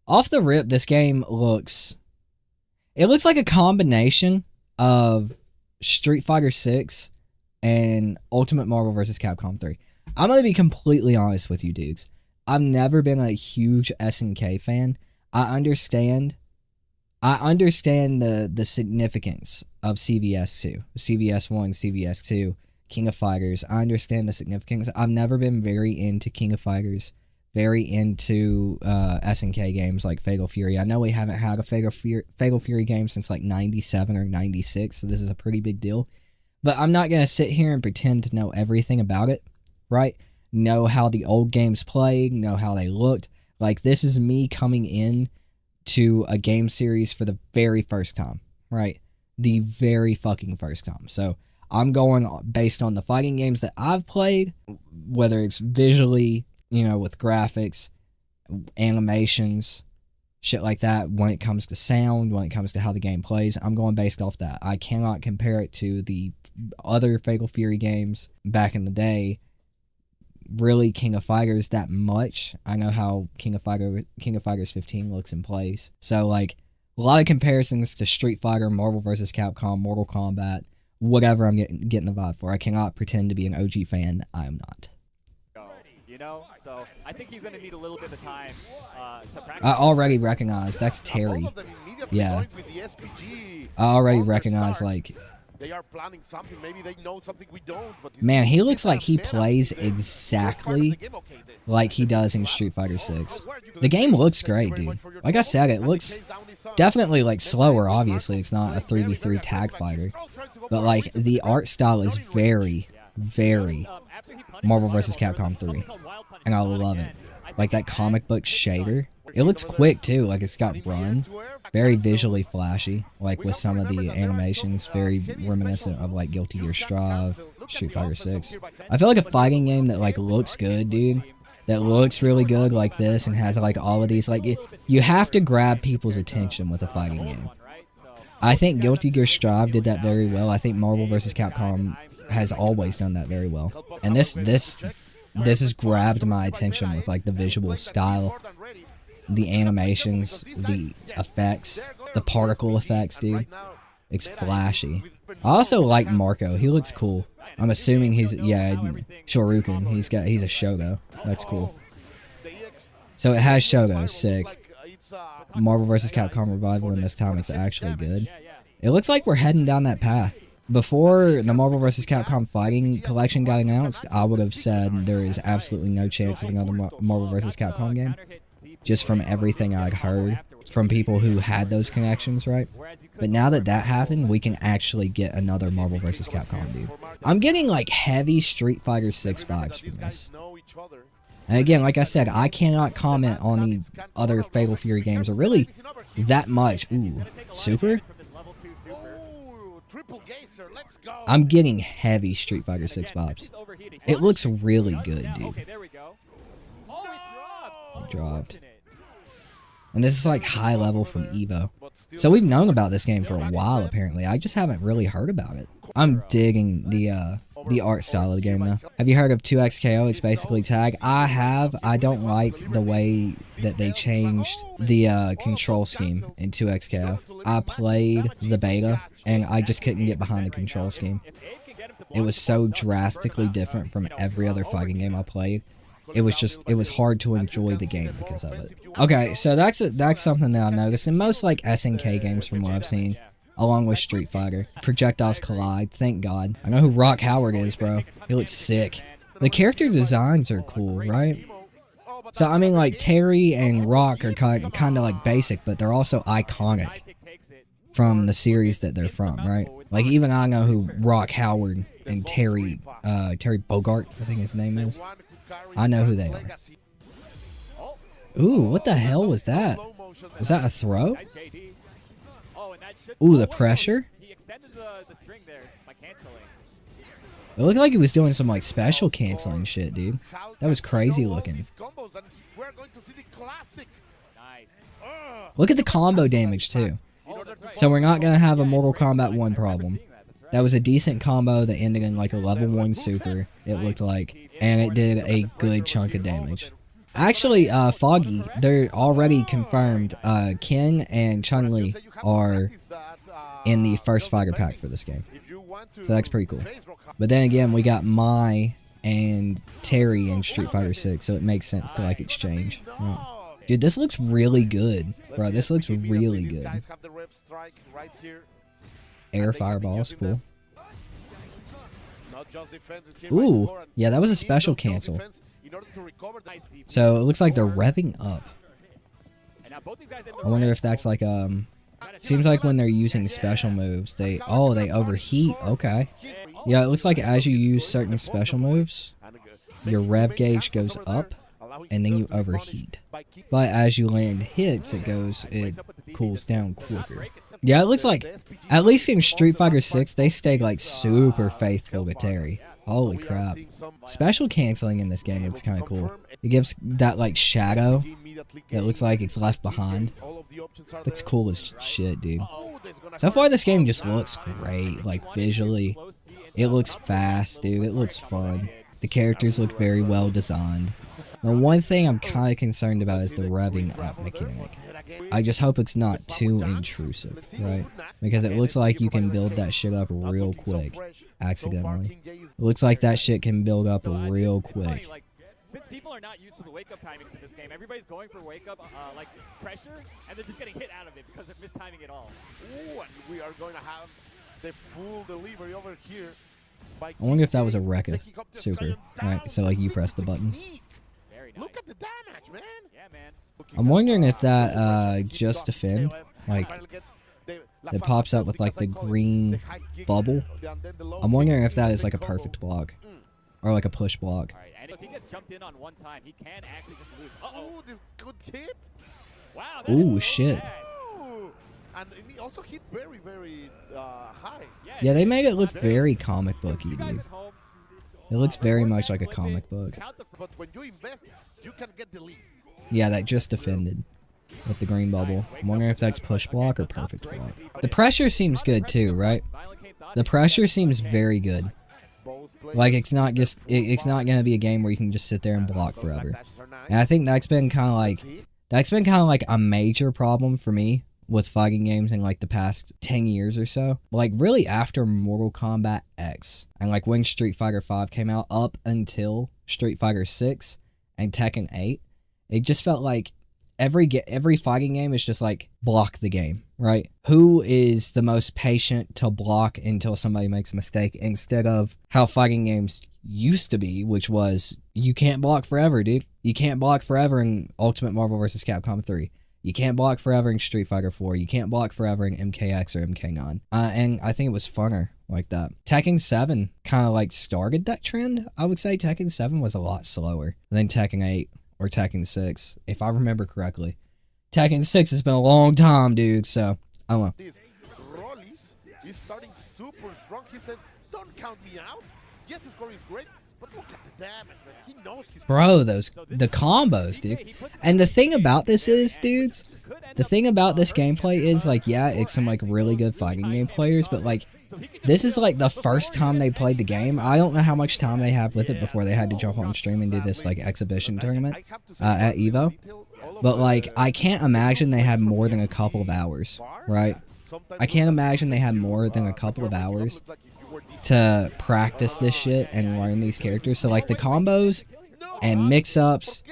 Off the rip, this game it looks like a combination of Street Fighter 6 and Ultimate Marvel vs. Capcom 3. I'm going to be completely honest with you dudes. I've never been a huge SNK fan. I understand the significance of CVS2, CVS1, CVS2, King of Fighters. I understand the significance. I've never been very into King of Fighters, very into SNK games like Fatal Fury. I know we haven't had a Fatal Fury game since like 97 or 96, so this is a pretty big deal. But I'm not going to sit here and pretend to know everything about it, right? Know how the old games played, know how they looked. Like, this is me coming in to a game series for the very first time, right? The very fucking first time. So I'm going based on the fighting games that I've played, whether it's visually, with graphics, animations, shit like that. When it comes to sound, when it comes to how the game plays, I'm going based off that. I cannot compare it to the other Fatal Fury games back in the day. Really, King of Fighters that much. I know how King of Fighters 15 looks and plays. So, like, a lot of comparisons to Street Fighter, Marvel vs. Capcom, Mortal Kombat, whatever I'm getting the vibe for. I cannot pretend to be an OG fan. I am not. So I think he's going to need a little bit of time to practice. I already recognize that's Terry. Yeah. I already recognize, like, they are planning something. Maybe they know something we don't. But man, he looks like he plays exactly like he does in Street Fighter 6. The game looks great, dude. Like I said, it looks definitely like slower, obviously. It's not a 3v3 tag fighter. But like the art style is very, very Marvel vs. Capcom 3. And I love it. Like that comic book shader. It looks quick too, like it's got run. Very visually flashy, like with some of the animations, very reminiscent of like Guilty Gear Strive, Street Fighter 6. I feel like a fighting game that like looks good, dude, that looks really good like this and has like all of these, like you have to grab people's attention with a fighting game. I think Guilty Gear Strive did that very well. I think Marvel vs. Capcom has always done that very well. And this has grabbed my attention with like the visual style, the animations, the effects, the particle effects, dude. It's flashy. I also like Marco. He looks cool. I'm assuming he's, yeah, Shoryuken. He's a Shogo. That's cool. So it has Shogo. Sick. Marvel vs. Capcom Revival, and this time it's actually good. It looks like we're heading down that path. Before the Marvel vs. Capcom Fighting Collection got announced, I would have said there is absolutely no chance of another Marvel vs. Capcom game. Just from everything I'd heard from people who had those connections, right? But now that that happened, we can actually get another Marvel vs. Capcom, dude. I'm getting like heavy Street Fighter 6 vibes from this. And again, like I said, I cannot comment on the other Fatal Fury games, or really that much. Ooh, Super? I'm getting heavy Street Fighter 6 vibes. It looks really good, dude. Dropped. And this is like high level from Evo. So we've known about this game for a while, apparently. I just haven't really heard about it. I'm digging the art style of the game, though. Have you heard of 2XKO? It's basically tag. I have. I don't like the way that they changed the control scheme in 2XKO. I played the beta, and I just couldn't get behind the control scheme. It was so drastically different from every other fighting game I played. It was hard to enjoy the game because of it. Okay, so that's something that I've noticed in most like SNK games from what I've seen, along with Street Fighter. Projectiles collide, thank God. I know who Rock Howard is, bro. He looks sick. The character designs are cool, right? So I mean, like Terry and Rock are kind of like basic, but they're also iconic from the series that they're from, right? Like even I know who Rock Howard and Terry Bogart, I think his name is. I know who they are. Ooh, what the hell was that? Was that a throw? Ooh, the pressure? It looked like he was doing some like special canceling shit, dude. That was crazy looking. Look at the combo damage too. So we're not gonna have a Mortal Kombat 1 problem. That was a decent combo that ended in like a level 1 super, it looked like, and it did a good chunk of damage. Actually, Foggy, they're already confirmed. Ken and Chun-Li are in the first fighter pack for this game. So that's pretty cool. But then again, we got Mai and Terry in Street Fighter 6, so it makes sense to like exchange. Right. Dude, this looks really good, bro. This looks really good. Air fireballs, cool. Ooh, yeah, that was a special cancel. So it looks like they're revving up. I wonder if that's like seems like when they're using special moves, they overheat. Okay. Yeah, it looks like as you use certain special moves, your rev gauge goes up and then you overheat. But as you land hits, it cools down quicker. Yeah, it looks like at least in Street Fighter 6 they stayed like super faithful to Terry. Holy crap. Special canceling in this game looks kind of cool. It gives that like shadow that looks like it's left behind. Looks cool as shit, dude. So far this game just looks great, like visually. It looks fast, dude. It looks fun. The characters look very well designed. The one thing I'm kind of concerned about is the revving up mechanic. I just hope it's not too intrusive, right? Because it looks like you can build that shit up real quick, accidentally. It looks like that shit can build up real quick. Since people are not used to the wake-up timings in this game, everybody's going for wake-up like pressure, and they're just getting hit out of it because they're mistiming it all. Ooh, and we are going to have the full delivery over here. I wonder if that was a Rekka super, right? So like you press the buttons. Nice. Look at the damage, man. Yeah, man. I'm wondering if that just defend, like it pops up with like the green bubble. I'm wondering if that is like a perfect block or like a push block. All right, and if he gets jumped in on one time, he can actually just lose. Oh, this good hit. Wow. Ooh, shit. And he also hit very, very high. Yeah, they made it look very comic booky, dude. It looks very much like a comic book. But when you invest, you can get the lead. Yeah, that just defended with the green bubble. I'm wondering if that's push block or perfect block. The pressure seems good too, right? The pressure seems very good. Like it's not gonna be a game where you can just sit there and block forever. And I think that's been kind of like a major problem for me with fighting games in like the past 10 years or so. Like really after Mortal Kombat X and like when Street Fighter 5 came out up until Street Fighter 6 and Tekken 8, it just felt like every fighting game is just like block the game, right? Who is the most patient to block until somebody makes a mistake instead of how fighting games used to be, which was you can't block forever, dude. You can't block forever in Ultimate Marvel vs. Capcom 3. You can't block forever in Street Fighter 4. You can't block forever in MKX or MK9. And I think it was funner like that. Tekken 7 kind of like started that trend. I would say Tekken 7 was a lot slower than Tekken 8 or Tekken 6, if I remember correctly. Tekken 6 has been a long time, dude, so I don't know. This Rollis is starting super strong. He said, don't count me out. Yes, his score is great, but look at the damage, man. He knows he's... Bro, the combos, dude. And the thing about this is, dudes, the thing about this gameplay is, like, yeah, it's some, like, really good fighting game players, but, like, this is, like, the first time they played the game. I don't know how much time they have with it before they had to jump on stream and do this, like, exhibition tournament at EVO. But, like, I can't imagine they had more than a couple of hours, right? I can't imagine they had more than a couple of hours to practice this shit and learn these characters. So, like, the combos and mix-ups,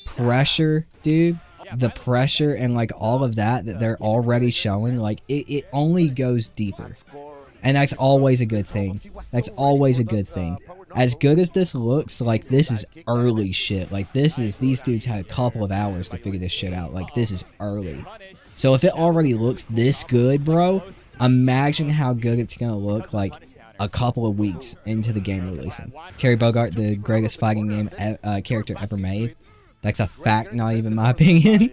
pressure, dude, the pressure and, like, all of that they're already showing, like, it only goes deeper. And that's always a good thing. That's always a good thing. As good as this looks, like, this is early shit. Like, these dudes had a couple of hours to figure this shit out. Like, this is early. So if it already looks this good, bro, imagine how good it's gonna look, like, a couple of weeks into the game releasing. Terry Bogard, the greatest fighting game character ever made. That's a fact, not even my opinion.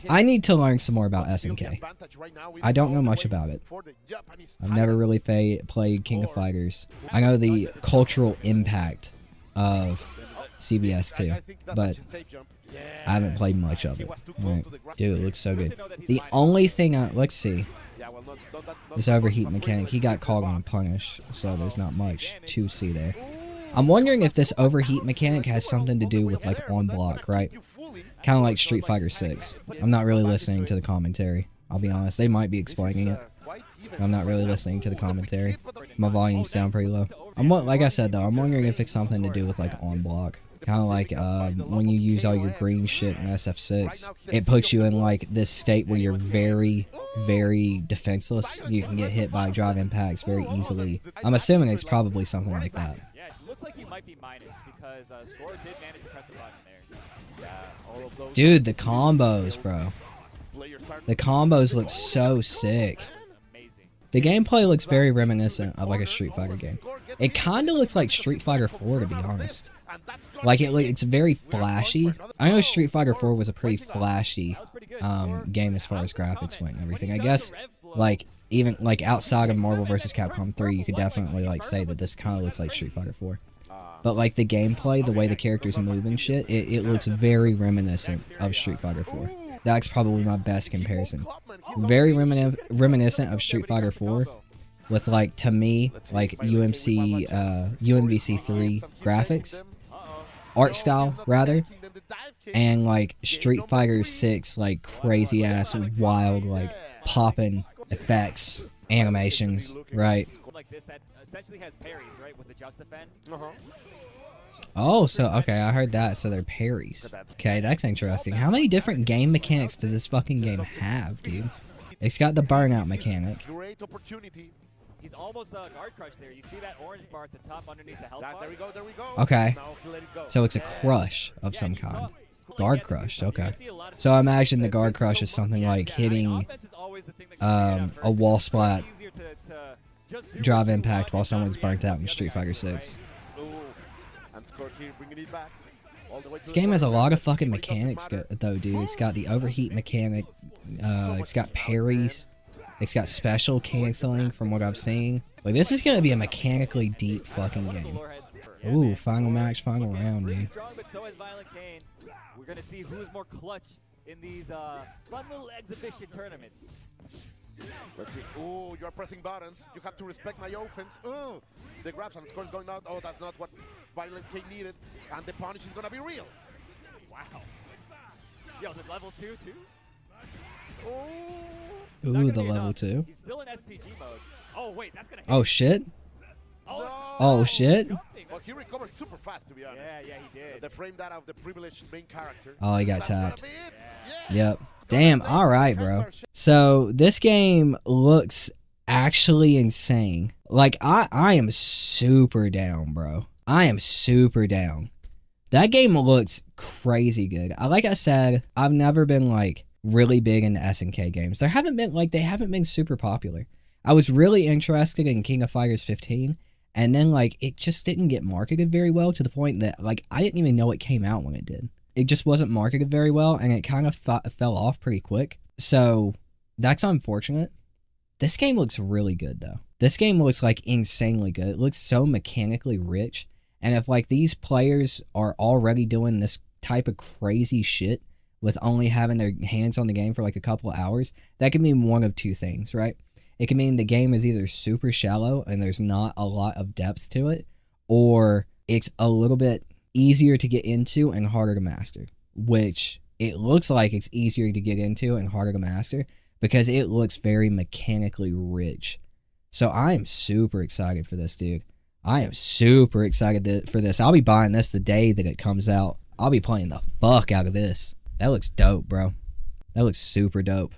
I need to learn some more about SNK. I don't know much about it. I've never really played King of Fighters. I know the cultural impact of CBS too, but I haven't played much of it. Right. Dude, it looks so good. The only thing let's see. This overheat mechanic, he got called on a punish, so there's not much to see there. I'm wondering if this overheat mechanic has something to do with, like, on block, right? Kind of like Street Fighter 6. I'm not really listening to the commentary. I'll be honest. They might be explaining it. I'm not really listening to the commentary. My volume's down pretty low. Like I said though, I'm wondering if it's something to do with like on block. Kind of like when you use all your green shit in SF6, it puts you in like this state where you're very, very defenseless. You can get hit by drive impacts very easily. I'm assuming it's probably something like that. Yeah, it looks like he might be minus because Score did manage to press a button there. Yeah, all of those. Dude, the combos, bro. The combos look so sick. The gameplay looks very reminiscent of like a Street Fighter game. It kind of looks like Street Fighter 4 to be honest. Like it's very flashy. I know Street Fighter 4 was a pretty flashy game as far as graphics went and everything. I guess like even like outside of Marvel vs. Capcom 3, you could definitely like say that this kind of looks like Street Fighter 4. But like the gameplay, the way the characters move and shit, it looks very reminiscent of Street Fighter 4. That's probably my best comparison. Very reminiscent of Street Fighter 4, with like to me like UMVC 3 graphics, art style rather, and like Street Fighter 6 like crazy ass wild like popping effects, animations, right? Like this that essentially has parries, right, with the just defend. Oh, so, okay, I heard that, so they're parries. Okay, that's interesting. How many different game mechanics does this fucking game have, dude? It's got the burnout mechanic. He's almost guard crush there. You see that orange bar at the top underneath the health bar? There we go, there we go. Okay. So it's a crush of some kind. Guard crush, okay. So I imagine the guard crush is something like hitting a wall splat drive impact while someone's burnt out in Street Fighter 6. This game has a lot of fucking mechanics though, dude. It's got the overheat mechanic, it's got parries, it's got special canceling from what I've seen. Like, this is gonna be a mechanically deep fucking game. Ooh, final match, final round, dude. We're gonna see who's more clutch in these fun little exhibition tournaments. Let's see. Oh, you're pressing buttons. You have to respect my offense. Oh, the grabs and scores going out. Oh, that's not what Violent K needed. And the punish is going to be real. Wow. Yo, the level 2 too? Oh. Ooh, the level 2. He's still in SPG mode. Oh, wait, that's going to hit. Oh, shit. Oh, shit. Well, he recovered super fast, to be honest. Yeah, he did. The frame that of the privileged main character. Oh, he got tapped. Yep. Damn, alright, bro. So, this game looks actually insane. Like, I am super down, bro. I am super down. That game looks crazy good. Like I said, I've never been, like, really big into SNK games. They haven't been super popular. I was really interested in King of Fighters 15, and then, like, it just didn't get marketed very well to the point that, like, I didn't even know it came out when it did. It just wasn't marketed very well, and it kind of fell off pretty quick. So, that's unfortunate. This game looks really good, though. This game looks, like, insanely good. It looks so mechanically rich. And if, like, these players are already doing this type of crazy shit with only having their hands on the game for, like, a couple of hours, that could mean one of two things, right? It can mean the game is either super shallow and there's not a lot of depth to it, or it's a little bit easier to get into and harder to master, which it looks like it's easier to get into and harder to master because it looks very mechanically rich. So I am super excited for this, dude. I am super excited for this. I'll be buying this the day that it comes out. I'll be playing the fuck out of this. That looks dope, bro. That looks super dope.